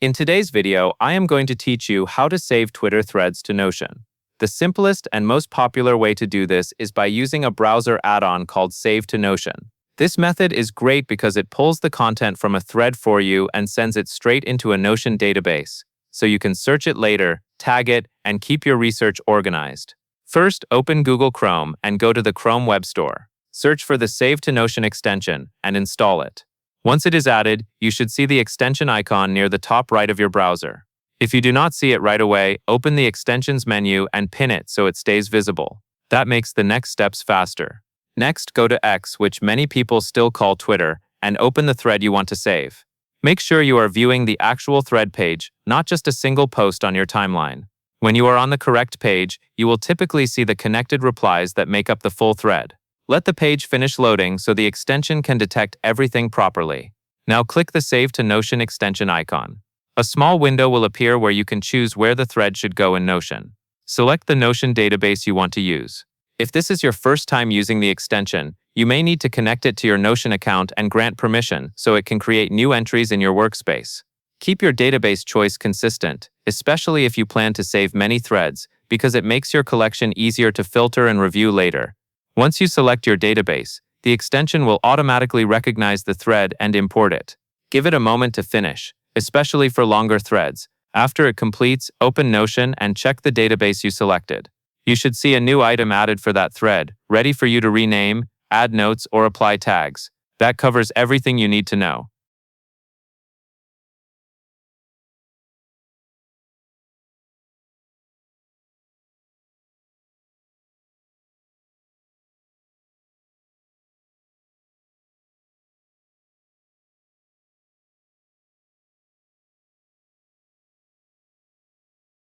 In today's video, I am going to teach you how to save Twitter threads to Notion. The simplest and most popular way to do this is by using a browser add-on called Save to Notion. This method is great because it pulls the content from a thread for you and sends it straight into a Notion database, so you can search it later, tag it, and keep your research organized. First, open Google Chrome and go to the Chrome Web Store. Search for the Save to Notion extension and install it. Once it is added, you should see the extension icon near the top right of your browser. If you do not see it right away, open the Extensions menu and pin it so it stays visible. That makes the next steps faster. Next, go to X, which many people still call Twitter, and open the thread you want to save. Make sure you are viewing the actual thread page, not just a single post on your timeline. When you are on the correct page, you will typically see the connected replies that make up the full thread. Let the page finish loading so the extension can detect everything properly. Now click the Save to Notion extension icon. A small window will appear where you can choose where the thread should go in Notion. Select the Notion database you want to use. If this is your first time using the extension, you may need to connect it to your Notion account and grant permission so it can create new entries in your workspace. Keep your database choice consistent, especially if you plan to save many threads, because it makes your collection easier to filter and review later. Once you select your database, the extension will automatically recognize the thread and import it. Give it a moment to finish, especially for longer threads. After it completes, open Notion and check the database you selected. You should see a new item added for that thread, ready for you to rename, add notes, or apply tags. That covers everything you need to know.